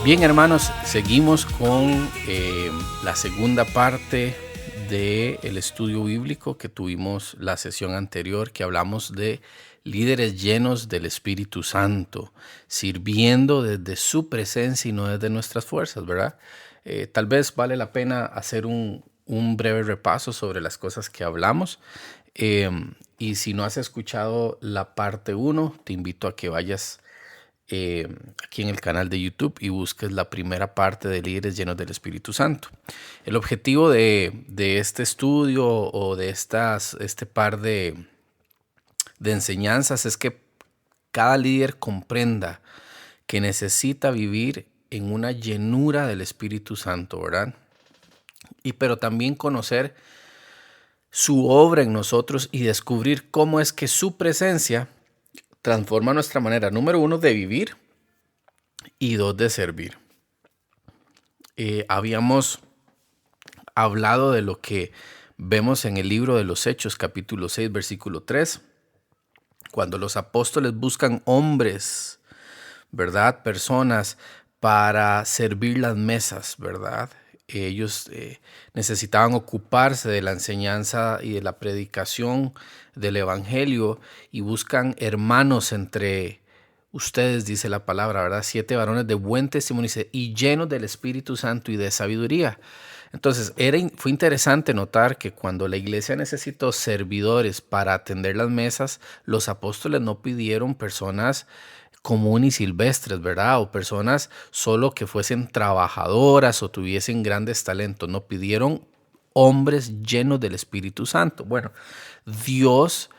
Bien, hermanos, seguimos con la segunda parte del estudio bíblico que tuvimos la sesión anterior, que hablamos de líderes llenos del Espíritu Santo, sirviendo desde su presencia y no desde nuestras fuerzas, ¿verdad? Tal vez vale la pena hacer un breve repaso sobre las cosas que hablamos. Y si no has escuchado la parte uno, te invito a que vayas aquí en el canal de YouTube y busques la primera parte de Líderes Llenos del Espíritu Santo. El objetivo de este estudio o de este par de enseñanzas es que cada líder comprenda que necesita vivir en una llenura del Espíritu Santo, ¿verdad? Pero también conocer su obra en nosotros y descubrir cómo es que su presencia transforma nuestra manera, número uno, de vivir y dos, de servir. Habíamos hablado de lo que vemos en el libro de los Hechos, capítulo 6, versículo 3, cuando los apóstoles buscan hombres, ¿verdad? Personas para servir las mesas, ¿verdad? Ellos necesitaban ocuparse de la enseñanza y de la predicación del evangelio y buscan hermanos entre ustedes, dice la palabra, ¿verdad? 7 varones de buen testimonio y llenos del Espíritu Santo y de sabiduría. Entonces, fue interesante notar que cuando la iglesia necesitó servidores para atender las mesas, los apóstoles no pidieron personas comunes y silvestres, ¿verdad? O personas solo que fuesen trabajadoras o tuviesen grandes talentos. No, pidieron hombres llenos del Espíritu Santo. Bueno, Dios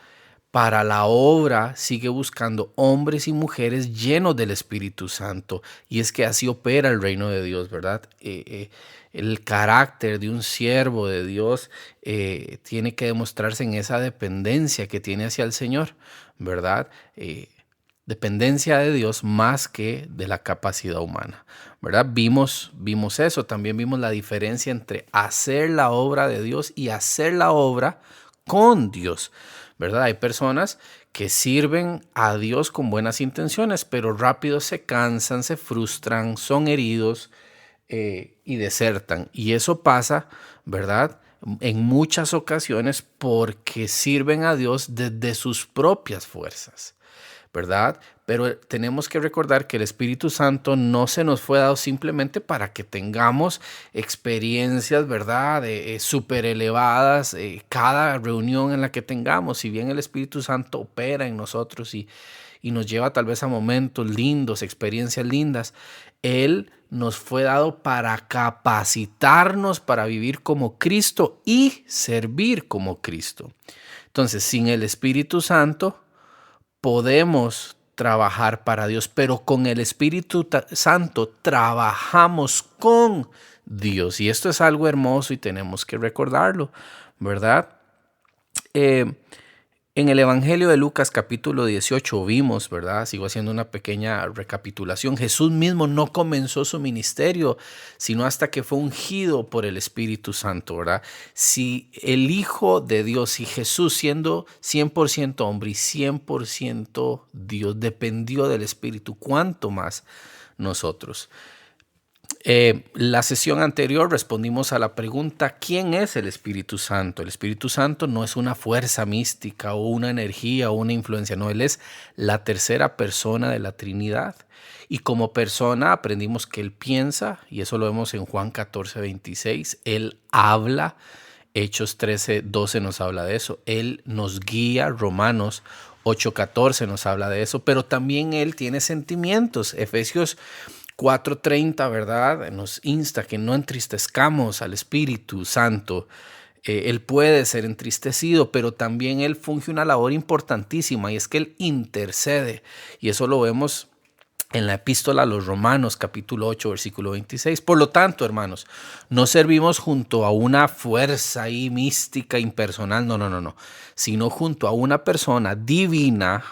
para la obra sigue buscando hombres y mujeres llenos del Espíritu Santo. Y es que así opera el reino de Dios, ¿verdad? El carácter de un siervo de Dios tiene que demostrarse en esa dependencia que tiene hacia el Señor, ¿verdad? Dependencia de Dios más que de la capacidad humana, ¿verdad? Vimos eso, también vimos la diferencia entre hacer la obra de Dios y hacer la obra con Dios, ¿verdad? Hay personas que sirven a Dios con buenas intenciones, pero rápido se cansan, se frustran, son heridos y desertan. Y eso pasa, ¿verdad? En muchas ocasiones porque sirven a Dios desde sus propias fuerzas, ¿verdad? Pero tenemos que recordar que el Espíritu Santo no se nos fue dado simplemente para que tengamos experiencias, ¿verdad? Súper elevadas, cada reunión en la que tengamos. Si bien el Espíritu Santo opera en nosotros y nos lleva tal vez a momentos lindos, experiencias lindas, Él nos fue dado para capacitarnos para vivir como Cristo y servir como Cristo. Entonces, sin el Espíritu Santo, podemos trabajar para Dios, pero con el Espíritu Santo trabajamos con Dios. Y esto es algo hermoso y tenemos que recordarlo, ¿verdad? En el Evangelio de Lucas capítulo 18 vimos, ¿verdad? Sigo haciendo una pequeña recapitulación. Jesús mismo no comenzó su ministerio, sino hasta que fue ungido por el Espíritu Santo, ¿verdad? Si el Hijo de Dios, si Jesús siendo 100% hombre y 100% Dios, dependió del Espíritu, ¿cuánto más nosotros? La sesión anterior respondimos a la pregunta: ¿quién es el Espíritu Santo? El Espíritu Santo no es una fuerza mística o una energía o una influencia, no, Él es la tercera persona de la Trinidad. Y como persona aprendimos que Él piensa, y eso lo vemos en Juan 14:26, Él habla, Hechos 13:12 nos habla de eso, Él nos guía, Romanos 8:14 nos habla de eso, pero también Él tiene sentimientos, Efesios 4:30, ¿verdad? Nos insta que no entristezcamos al Espíritu Santo. Él puede ser entristecido, pero también Él funge una labor importantísima y es que Él intercede. Y eso lo vemos en la epístola a los Romanos, capítulo 8, versículo 26. Por lo tanto, hermanos, no servimos junto a una fuerza ahí mística, impersonal, no, sino junto a una persona divina,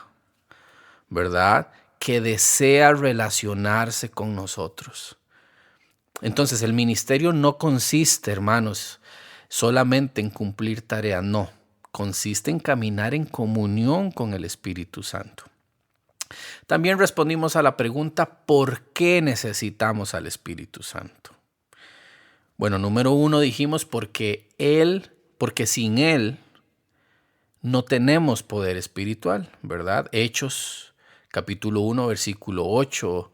¿verdad?, que desea relacionarse con nosotros. Entonces, el ministerio no consiste, hermanos, solamente en cumplir tareas, no. Consiste en caminar en comunión con el Espíritu Santo. También respondimos a la pregunta, ¿por qué necesitamos al Espíritu Santo? Bueno, número 1 dijimos porque sin Él no tenemos poder espiritual, ¿verdad? Hechos capítulo 1, versículo 8,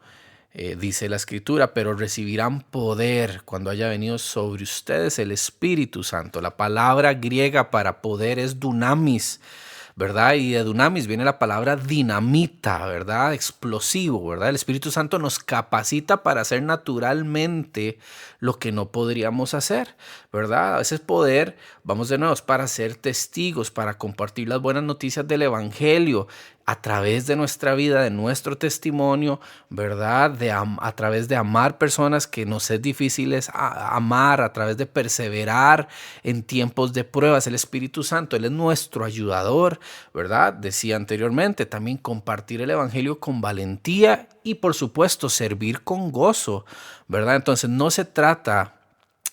dice la Escritura, pero recibirán poder cuando haya venido sobre ustedes el Espíritu Santo. La palabra griega para poder es dunamis, ¿verdad? Y de dunamis viene la palabra dinamita, ¿verdad? Explosivo, ¿verdad? El Espíritu Santo nos capacita para hacer naturalmente lo que no podríamos hacer, ¿verdad? A veces poder, vamos de nuevo, es para ser testigos, para compartir las buenas noticias del Evangelio a través de nuestra vida, de nuestro testimonio, ¿verdad? A través de amar personas que nos es difícil amar, a través de perseverar en tiempos de pruebas. El Espíritu Santo, Él es nuestro ayudador, ¿verdad? Decía anteriormente, también compartir el Evangelio con valentía y por supuesto servir con gozo, ¿verdad? Entonces no se trata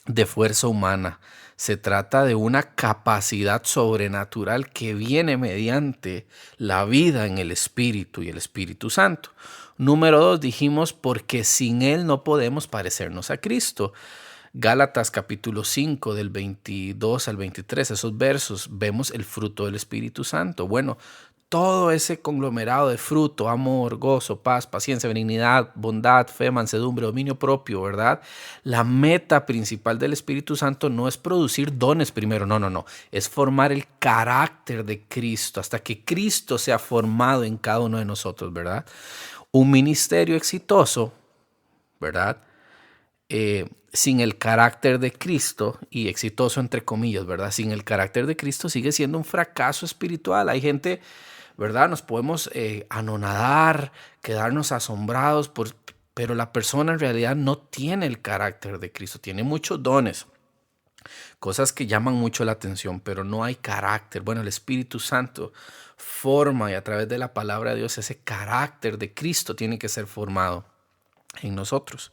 de fuerza humana, se trata de una capacidad sobrenatural que viene mediante la vida en el Espíritu y el Espíritu Santo. Número 2, dijimos, porque sin Él no podemos parecernos a Cristo. Gálatas capítulo 5 del 22 al 23, esos versos, vemos el fruto del Espíritu Santo. Bueno, todo ese conglomerado de fruto, amor, gozo, paz, paciencia, benignidad, bondad, fe, mansedumbre, dominio propio, ¿verdad? La meta principal del Espíritu Santo no es producir dones primero, no, es formar el carácter de Cristo hasta que Cristo sea formado en cada uno de nosotros, ¿verdad? Un ministerio exitoso, ¿verdad? Sin el carácter de Cristo, y exitoso entre comillas, ¿verdad? Sin el carácter de Cristo sigue siendo un fracaso espiritual. Hay gente, ¿verdad? Nos podemos anonadar, quedarnos asombrados, pero la persona en realidad no tiene el carácter de Cristo. Tiene muchos dones, cosas que llaman mucho la atención, pero no hay carácter. Bueno, el Espíritu Santo forma, y a través de la palabra de Dios ese carácter de Cristo tiene que ser formado en nosotros.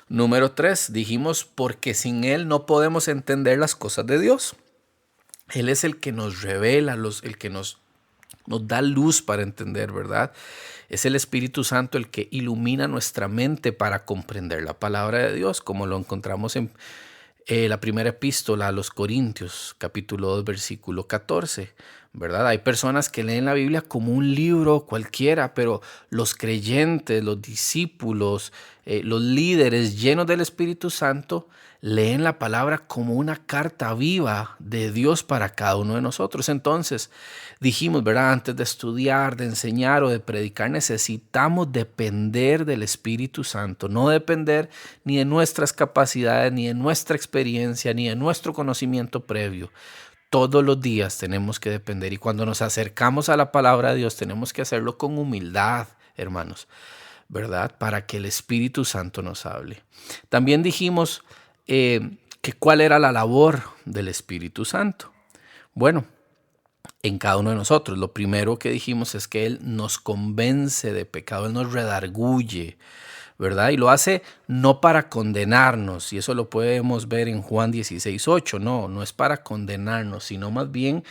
Número 3, dijimos, porque sin Él no podemos entender las cosas de Dios. Él es el que nos revela, el que nos da luz para entender, ¿verdad? Es el Espíritu Santo el que ilumina nuestra mente para comprender la palabra de Dios, como lo encontramos en la primera epístola a los Corintios, capítulo 2, versículo 14, ¿verdad? Hay personas que leen la Biblia como un libro cualquiera, pero los creyentes, los discípulos, los líderes llenos del Espíritu Santo leen la palabra como una carta viva de Dios para cada uno de nosotros. Entonces, dijimos, ¿verdad? Antes de estudiar, de enseñar o de predicar, necesitamos depender del Espíritu Santo, no depender ni de nuestras capacidades, ni de nuestra experiencia, ni de nuestro conocimiento previo. Todos los días tenemos que depender, y cuando nos acercamos a la palabra de Dios tenemos que hacerlo con humildad, hermanos, ¿verdad? Para que el Espíritu Santo nos hable. También dijimos que cuál era la labor del Espíritu Santo. Bueno, en cada uno de nosotros, lo primero que dijimos es que Él nos convence de pecado, Él nos redarguye, ¿verdad? Y lo hace no para condenarnos, y eso lo podemos ver en Juan 16:8, no es para condenarnos, sino más bien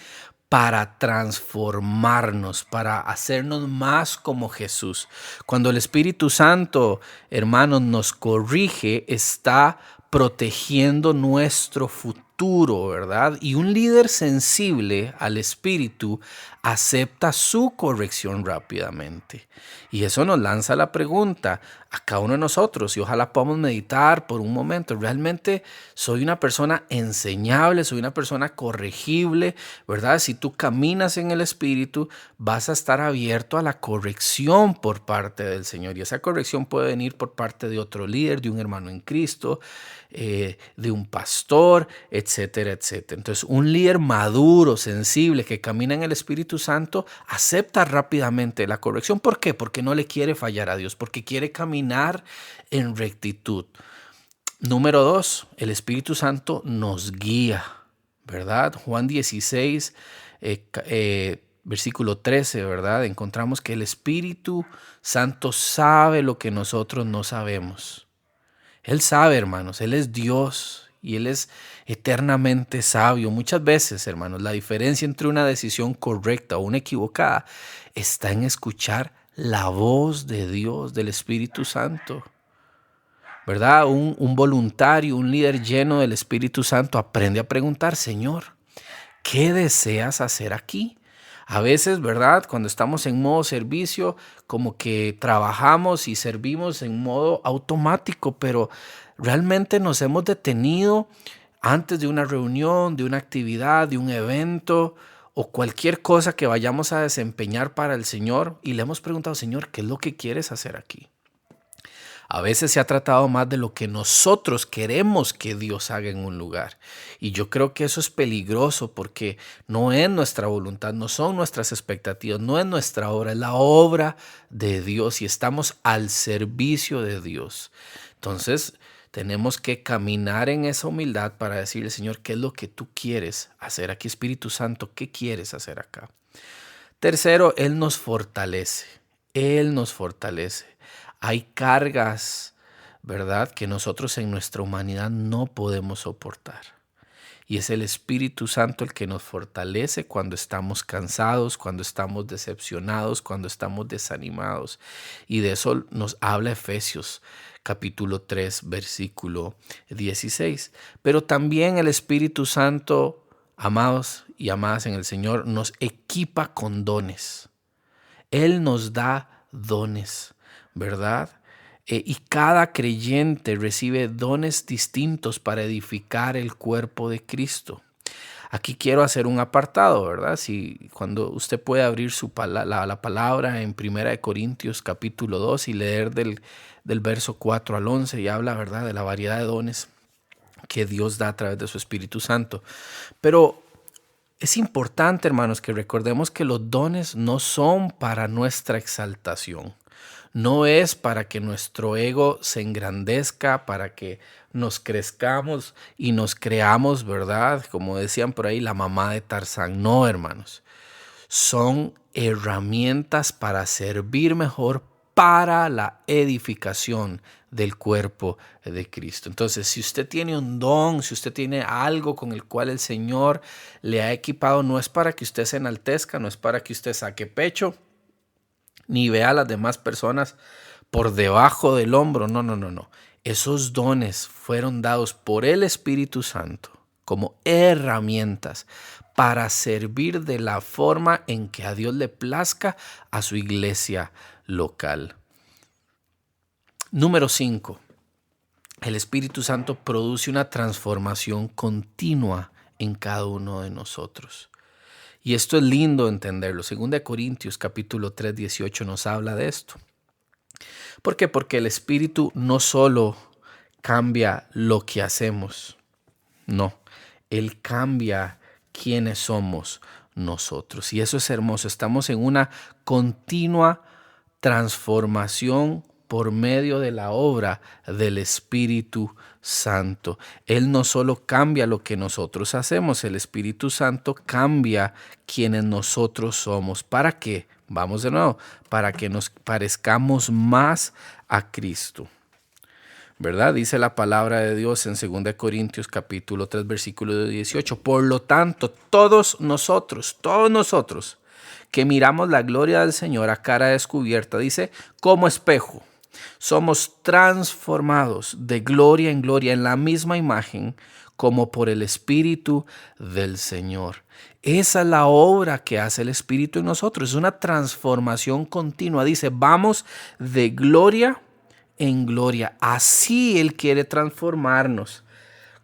para transformarnos, para hacernos más como Jesús. Cuando el Espíritu Santo, hermanos, nos corrige, está protegiendo nuestro futuro, ¿verdad? Y un líder sensible al Espíritu acepta su corrección rápidamente. Y eso nos lanza la pregunta a cada uno de nosotros, y ojalá podamos meditar por un momento. ¿Realmente soy una persona enseñable? ¿Soy una persona corregible? ¿Verdad? Si tú caminas en el Espíritu, vas a estar abierto a la corrección por parte del Señor. Y esa corrección puede venir por parte de otro líder, de un hermano en Cristo, de un pastor, etcétera, etcétera. Entonces, un líder maduro, sensible, que camina en el Espíritu Santo, acepta rápidamente la corrección. ¿Por qué? Porque no le quiere fallar a Dios, porque quiere caminar en rectitud. Número 2, el Espíritu Santo nos guía, ¿verdad? Juan 16, versículo 13, ¿verdad? Encontramos que el Espíritu Santo sabe lo que nosotros no sabemos. Él sabe, hermanos, Él es Dios y Él es eternamente sabio. Muchas veces, hermanos, la diferencia entre una decisión correcta o una equivocada está en escuchar la voz de Dios, del Espíritu Santo. ¿Verdad? Un voluntario, un líder lleno del Espíritu Santo aprende a preguntar, Señor, ¿qué deseas hacer aquí? A veces, ¿verdad? Cuando estamos en modo servicio, como que trabajamos y servimos en modo automático, pero realmente nos hemos detenido antes de una reunión, de una actividad, de un evento o cualquier cosa que vayamos a desempeñar para el Señor y le hemos preguntado, Señor, ¿qué es lo que quieres hacer aquí? A veces se ha tratado más de lo que nosotros queremos que Dios haga en un lugar. Y yo creo que eso es peligroso porque no es nuestra voluntad, no son nuestras expectativas, no es nuestra obra, es la obra de Dios y estamos al servicio de Dios. Entonces, tenemos que caminar en esa humildad para decirle, Señor, ¿qué es lo que tú quieres hacer aquí, Espíritu Santo? ¿Qué quieres hacer acá? Tercero, Él nos fortalece. Él nos fortalece. Hay cargas, ¿verdad?, que nosotros en nuestra humanidad no podemos soportar. Y es el Espíritu Santo el que nos fortalece cuando estamos cansados, cuando estamos decepcionados, cuando estamos desanimados. Y de eso nos habla Efesios capítulo 3, versículo 16. Pero también el Espíritu Santo, amados y amadas en el Señor, nos equipa con dones. Él nos da dones, ¿verdad? Y cada creyente recibe dones distintos para edificar el cuerpo de Cristo. Aquí quiero hacer un apartado, ¿verdad? Si cuando usted puede abrir la palabra en 1 Corintios capítulo 2 y leer del verso 4 al 11 y habla, ¿verdad?, de la variedad de dones que Dios da a través de su Espíritu Santo. Pero es importante, hermanos, que recordemos que los dones no son para nuestra exaltación. No es para que nuestro ego se engrandezca, para que nos crezcamos y nos creamos, ¿verdad? Como decían por ahí, la mamá de Tarzán. No, hermanos. Son herramientas para servir mejor para la edificación del cuerpo de Cristo. Entonces, si usted tiene un don, si usted tiene algo con el cual el Señor le ha equipado, no es para que usted se enaltezca, no es para que usted saque pecho, ni vea a las demás personas por debajo del hombro. No, no, no, no. Esos dones fueron dados por el Espíritu Santo como herramientas para servir de la forma en que a Dios le plazca a su iglesia local. Número 5. El Espíritu Santo produce una transformación continua en cada uno de nosotros. Y esto es lindo entenderlo. 2 Corintios capítulo 3, 18 nos habla de esto. ¿Por qué? Porque el Espíritu no solo cambia lo que hacemos, no, Él cambia quiénes somos nosotros. Y eso es hermoso. Estamos en una continua transformación por medio de la obra del Espíritu Santo. Él no solo cambia lo que nosotros hacemos, el Espíritu Santo cambia quienes nosotros somos. ¿Para qué? Vamos de nuevo, para que nos parezcamos más a Cristo. ¿Verdad? Dice la palabra de Dios en 2 Corintios capítulo 3, versículo 18. Por lo tanto, todos nosotros, que miramos la gloria del Señor a cara descubierta, dice, como espejo, somos transformados de gloria en gloria en la misma imagen como por el Espíritu del Señor. Esa es la obra que hace el Espíritu en nosotros. Es una transformación continua. Dice, vamos de gloria en gloria. Así Él quiere transformarnos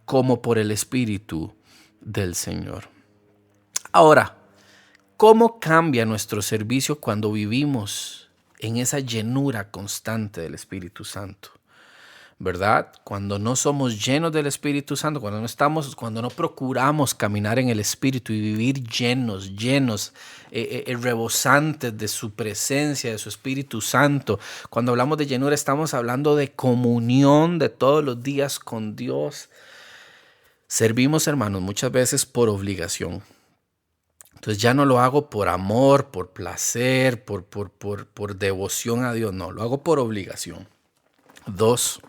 como por el Espíritu del Señor. Ahora, ¿cómo cambia nuestro servicio cuando vivimos en esa llenura constante del Espíritu Santo? ¿Verdad? Cuando no somos llenos del Espíritu Santo, cuando no procuramos caminar en el Espíritu y vivir llenos, rebosantes de su presencia, de su Espíritu Santo. Cuando hablamos de llenura, estamos hablando de comunión de todos los días con Dios. Servimos, hermanos, muchas veces por obligación. Entonces ya no lo hago por amor, por placer, por devoción a Dios. No, lo hago por obligación. 2.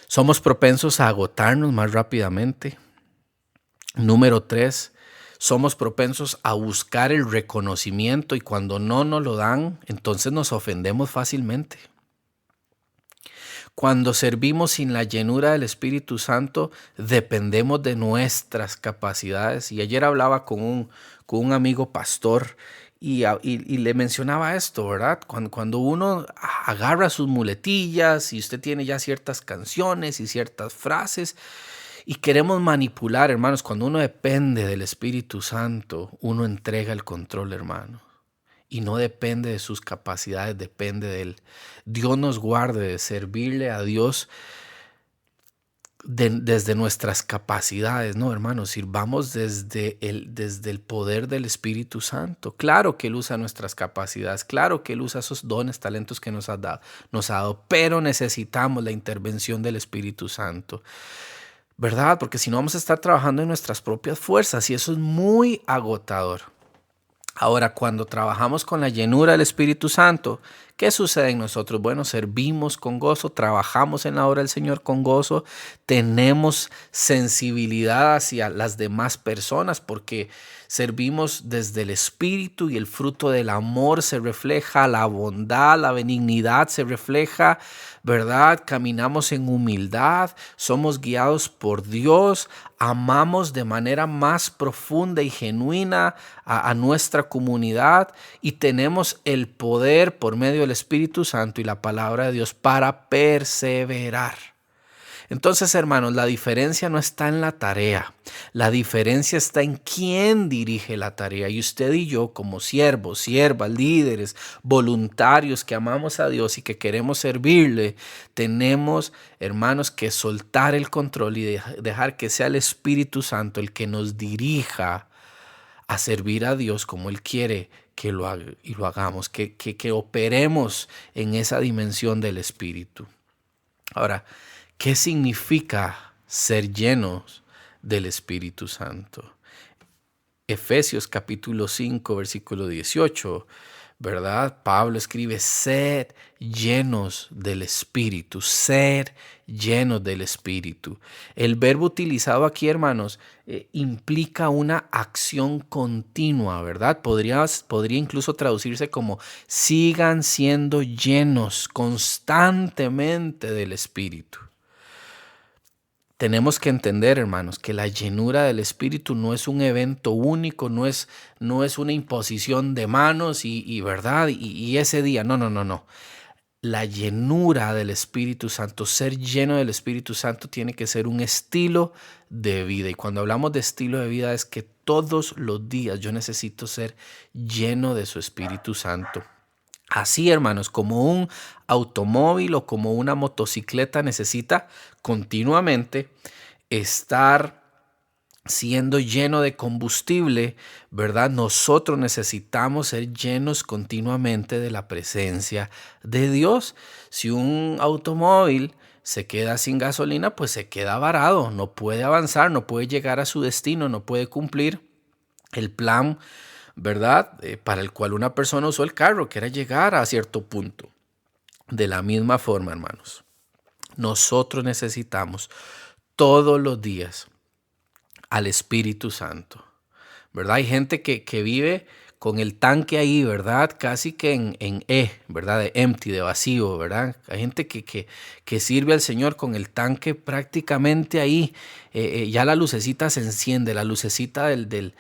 Somos propensos a agotarnos más rápidamente. Número 3, somos propensos a buscar el reconocimiento y cuando no nos lo dan, entonces nos ofendemos fácilmente. Cuando servimos sin la llenura del Espíritu Santo, dependemos de nuestras capacidades. Y ayer hablaba con un amigo pastor y le mencionaba esto, ¿verdad? Cuando uno agarra sus muletillas y usted tiene ya ciertas canciones y ciertas frases y queremos manipular, hermanos, cuando uno depende del Espíritu Santo, uno entrega el control, hermano. Y no depende de sus capacidades, depende de Él. Dios nos guarde de servirle a Dios desde nuestras capacidades, ¿no, hermanos? Sirvamos desde el poder del Espíritu Santo. Claro que Él usa nuestras capacidades, claro que Él usa esos dones, talentos que nos ha dado, pero necesitamos la intervención del Espíritu Santo, ¿verdad? Porque si no vamos a estar trabajando en nuestras propias fuerzas y eso es muy agotador. Ahora, cuando trabajamos con la llenura del Espíritu Santo, ¿qué sucede en nosotros? Bueno, servimos con gozo, trabajamos en la obra del Señor con gozo, tenemos sensibilidad hacia las demás personas porque servimos desde el Espíritu y el fruto del amor se refleja, la bondad, la benignidad se refleja, ¿verdad? Caminamos en humildad, somos guiados por Dios, amamos de manera más profunda y genuina a nuestra comunidad y tenemos el poder por medio del Espíritu Santo y la palabra de Dios para perseverar. Entonces, hermanos, la diferencia no está en la tarea, la diferencia está en quién dirige la tarea. Y usted y yo, como siervos, siervas, líderes, voluntarios que amamos a Dios y que queremos servirle, tenemos, hermanos, que soltar el control y dejar que sea el Espíritu Santo el que nos dirija a servir a Dios como Él quiere que lo hagamos, que operemos en esa dimensión del Espíritu. Ahora, ¿qué significa ser llenos del Espíritu Santo? Efesios capítulo 5, versículo 18, ¿verdad? Pablo escribe, sed llenos del Espíritu, sed llenos del Espíritu. El verbo utilizado aquí, hermanos, implica una acción continua, ¿verdad? Podría incluso traducirse como sigan siendo llenos constantemente del Espíritu. Tenemos que entender, hermanos, que la llenura del Espíritu no es un evento único, no es una imposición de manos y ¿verdad? Y ese día, no. La llenura del Espíritu Santo, ser lleno del Espíritu Santo tiene que ser un estilo de vida. Y cuando hablamos de estilo de vida es que todos los días yo necesito ser lleno de su Espíritu Santo. Así, hermanos, como un automóvil o como una motocicleta necesita continuamente estar siendo lleno de combustible, ¿verdad? Nosotros necesitamos ser llenos continuamente de la presencia de Dios. Si un automóvil se queda sin gasolina, pues se queda varado, no puede avanzar, no puede llegar a su destino, no puede cumplir el plan, ¿verdad? Para el cual una persona usó el carro, que era llegar a cierto punto. De la misma forma, hermanos, nosotros necesitamos todos los días al Espíritu Santo, ¿verdad? Hay gente que vive con el tanque ahí, ¿verdad? Casi que en ¿verdad? De empty, de vacío, ¿verdad? Hay gente que sirve al Señor con el tanque prácticamente ahí. Ya la lucecita se enciende, la lucecita del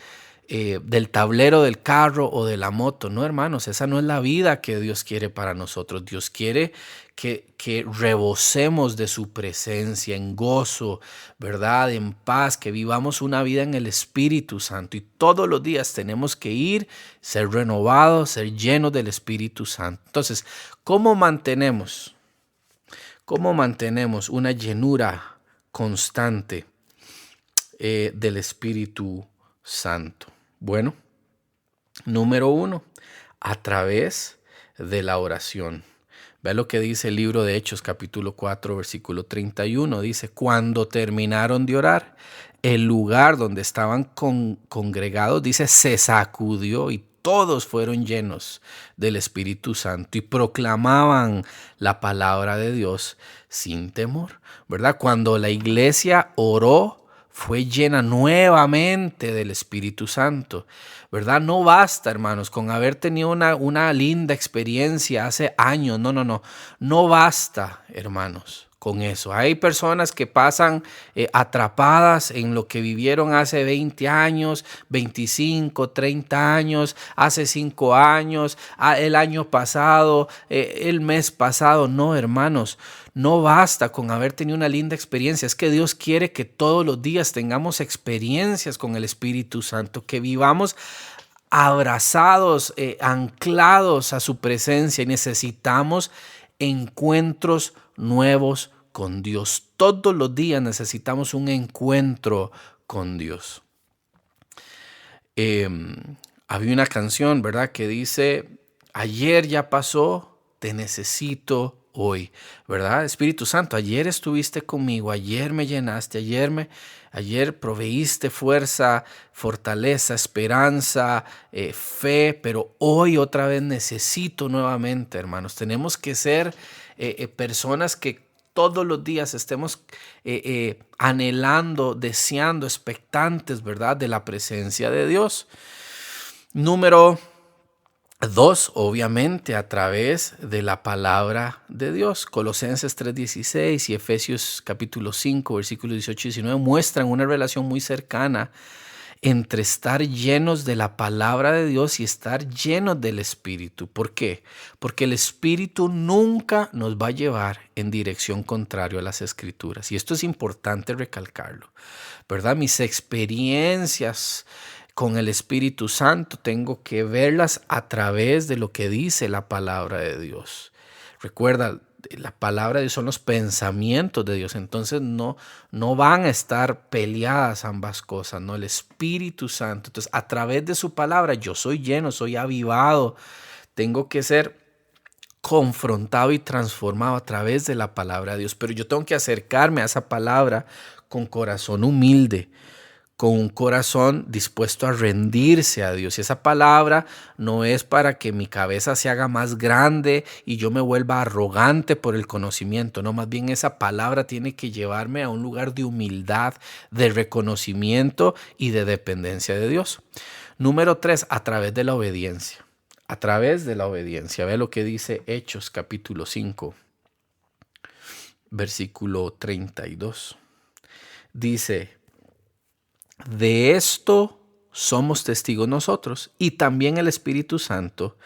tablero del carro o de la moto. No, hermanos, esa no es la vida que Dios quiere para nosotros. Dios quiere que rebosemos de su presencia en gozo, ¿verdad? En paz, que vivamos una vida en el Espíritu Santo. Y todos los días tenemos que ir, ser renovados, ser llenos del Espíritu Santo. Entonces, ¿cómo mantenemos una llenura constante del Espíritu Santo? Bueno, número 1, a través de la oración. Vea lo que dice el libro de Hechos, capítulo 4, versículo 31. Dice, cuando terminaron de orar, el lugar donde estaban congregados, dice, se sacudió y todos fueron llenos del Espíritu Santo y proclamaban la palabra de Dios sin temor, ¿verdad? Cuando la iglesia oró, fue llena nuevamente del Espíritu Santo, ¿verdad? No basta, hermanos, con haber tenido una linda experiencia hace años. No basta, hermanos, con eso. Hay personas que pasan atrapadas en lo que vivieron hace 20 años, 25, 30 años, hace 5 años, el año pasado, el mes pasado. No, hermanos, no basta con haber tenido una linda experiencia. Es que Dios quiere que todos los días tengamos experiencias con el Espíritu Santo, que vivamos abrazados, anclados a su presencia, y necesitamos encuentros nuevos con Dios. Todos los días necesitamos un encuentro con Dios. Había una canción, ¿verdad?, que dice: ayer ya pasó, te necesito hoy, ¿verdad? Espíritu Santo, ayer estuviste conmigo, ayer me llenaste, ayer proveíste fuerza, fortaleza, esperanza, fe, pero hoy otra vez necesito nuevamente, hermanos. Tenemos que ser personas que todos los días estemos anhelando, deseando, expectantes, ¿verdad?, de la presencia de Dios. Número 2, obviamente, a través de la palabra de Dios. Colosenses 3:16 y Efesios capítulo 5, versículos 18 y 19 muestran una relación muy cercana entre estar llenos de la palabra de Dios y estar llenos del Espíritu. ¿Por qué? Porque el Espíritu nunca nos va a llevar en dirección contraria a las Escrituras. Y esto es importante recalcarlo, ¿verdad? Mis experiencias con el Espíritu Santo tengo que verlas a través de lo que dice la palabra de Dios. Recuerda, la palabra de Dios son los pensamientos de Dios, entonces no van a estar peleadas ambas cosas, ¿no? El Espíritu Santo, entonces a través de su palabra yo soy lleno, soy avivado, tengo que ser confrontado y transformado a través de la palabra de Dios, pero yo tengo que acercarme a esa palabra con corazón humilde, con un corazón dispuesto a rendirse a Dios. Y esa palabra no es para que mi cabeza se haga más grande y yo me vuelva arrogante por el conocimiento. No, más bien esa palabra tiene que llevarme a un lugar de humildad, de reconocimiento y de dependencia de Dios. Número 3, a través de la obediencia. A través de la obediencia. Ve lo que dice Hechos capítulo 5, versículo 32. Dice: de esto somos testigos nosotros y también el Espíritu Santo,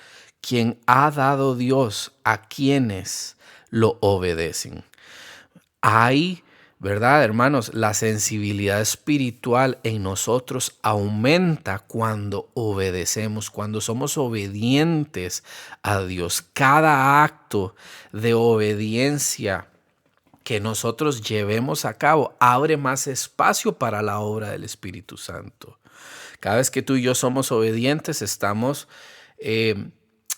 quien ha dado Dios a quienes lo obedecen. Hay, ¿verdad, hermanos? La sensibilidad espiritual en nosotros aumenta cuando obedecemos, cuando somos obedientes a Dios. Cada acto de obediencia que nosotros llevemos a cabo abre más espacio para la obra del Espíritu Santo. Cada vez que tú y yo somos obedientes, estamos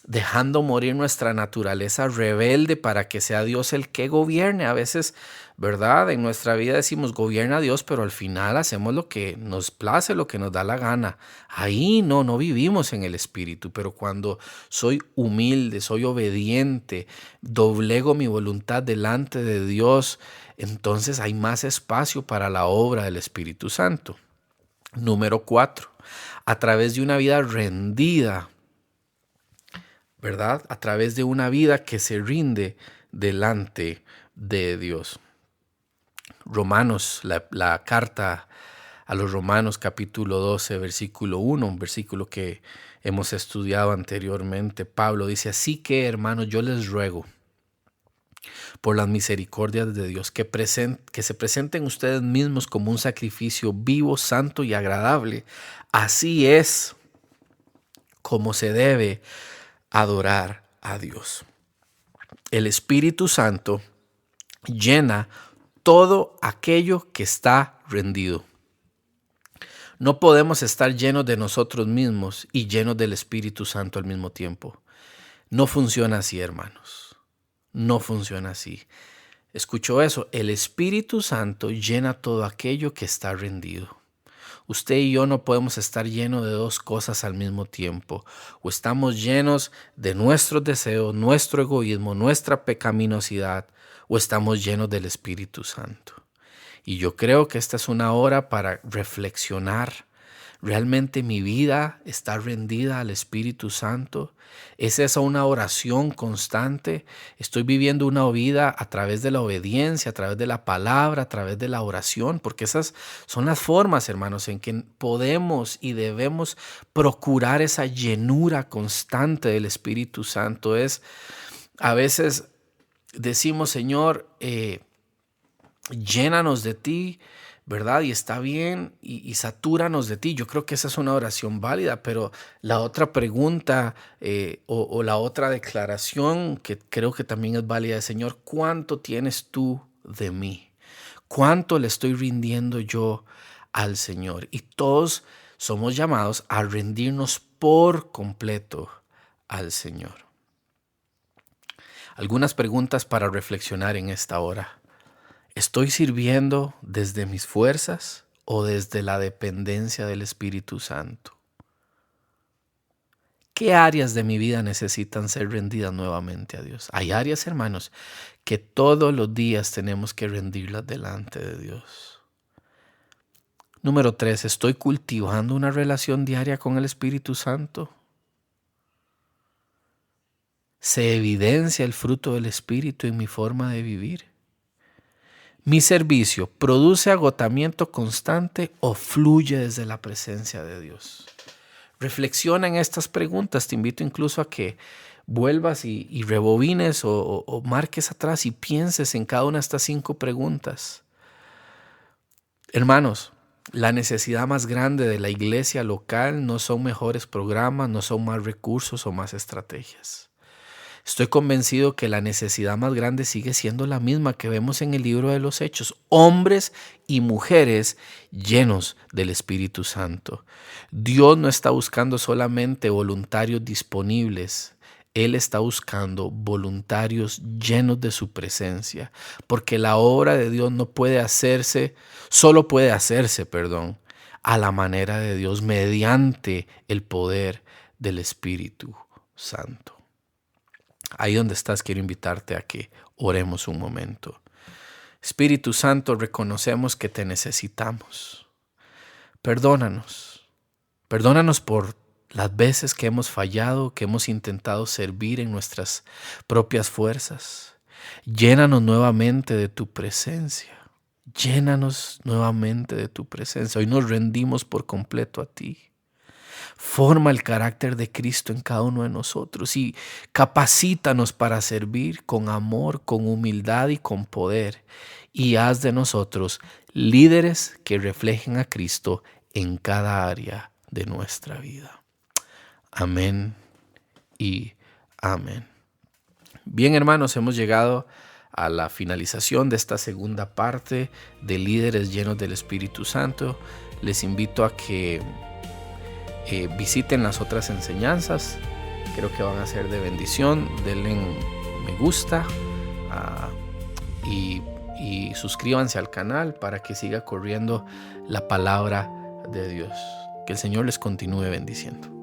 dejando morir nuestra naturaleza rebelde para que sea Dios el que gobierne. A veces, ¿verdad?, en nuestra vida decimos gobierna Dios, pero al final hacemos lo que nos place, lo que nos da la gana. Ahí no vivimos en el Espíritu, pero cuando soy humilde, soy obediente, doblego mi voluntad delante de Dios, entonces hay más espacio para la obra del Espíritu Santo. Número 4, a través de una vida rendida, ¿verdad? A través de una vida que se rinde delante de Dios. Romanos, la carta a los Romanos capítulo 12, versículo 1, un versículo que hemos estudiado anteriormente. Pablo dice: así que, hermanos, yo les ruego por las misericordias de Dios que se presenten ustedes mismos como un sacrificio vivo, santo y agradable. Así es como se debe adorar a Dios. El Espíritu Santo llena todo aquello que está rendido. No podemos estar llenos de nosotros mismos y llenos del Espíritu Santo al mismo tiempo. No funciona así, hermanos. No funciona así. ¿Escuchó eso? El Espíritu Santo llena todo aquello que está rendido. Usted y yo no podemos estar llenos de dos cosas al mismo tiempo. O estamos llenos de nuestros deseos, nuestro egoísmo, nuestra pecaminosidad, o estamos llenos del Espíritu Santo. Y yo creo que esta es una hora para reflexionar. ¿Realmente mi vida está rendida al Espíritu Santo? ¿Es esa una oración constante? ¿Estoy viviendo una vida a través de la obediencia, a través de la palabra, a través de la oración? Porque esas son las formas, hermanos, en que podemos y debemos procurar esa llenura constante del Espíritu Santo. A veces decimos, Señor, llénanos de ti, ¿verdad? Y está bien, y satúranos de ti. Yo creo que esa es una oración válida, pero la otra pregunta o la otra declaración que creo que también es válida es, Señor, ¿cuánto tienes tú de mí? ¿Cuánto le estoy rindiendo yo al Señor? Y todos somos llamados a rendirnos por completo al Señor. Algunas preguntas para reflexionar en esta hora. ¿Estoy sirviendo desde mis fuerzas o desde la dependencia del Espíritu Santo? ¿Qué áreas de mi vida necesitan ser rendidas nuevamente a Dios? Hay áreas, hermanos, que todos los días tenemos que rendirlas delante de Dios. Número 3, ¿estoy cultivando una relación diaria con el Espíritu Santo? ¿Se evidencia el fruto del Espíritu en mi forma de vivir? ¿Mi servicio produce agotamiento constante o fluye desde la presencia de Dios? Reflexiona en estas preguntas. Te invito incluso a que vuelvas y rebobines o marques atrás y pienses en cada una de estas 5 preguntas. Hermanos, la necesidad más grande de la iglesia local no son mejores programas, no son más recursos o más estrategias. Estoy convencido que la necesidad más grande sigue siendo la misma que vemos en el libro de los Hechos. Hombres y mujeres llenos del Espíritu Santo. Dios no está buscando solamente voluntarios disponibles. Él está buscando voluntarios llenos de su presencia. Porque la obra de Dios no puede hacerse, solo puede hacerse, a la manera de Dios mediante el poder del Espíritu Santo. Ahí donde estás, quiero invitarte a que oremos un momento. Espíritu Santo, reconocemos que te necesitamos. Perdónanos. Perdónanos por las veces que hemos fallado, que hemos intentado servir en nuestras propias fuerzas. Llénanos nuevamente de tu presencia. Llénanos nuevamente de tu presencia. Hoy nos rendimos por completo a ti. Forma el carácter de Cristo en cada uno de nosotros y capacítanos para servir con amor, con humildad y con poder. Y haz de nosotros líderes que reflejen a Cristo en cada área de nuestra vida. Amén y amén. Bien, hermanos, hemos llegado a la finalización de esta segunda parte de Líderes Llenos del Espíritu Santo. Les invito a que visiten las otras enseñanzas. Creo que van a ser de bendición. Denle me gusta y suscríbanse al canal para que siga corriendo la palabra de Dios. Que el Señor les continúe bendiciendo.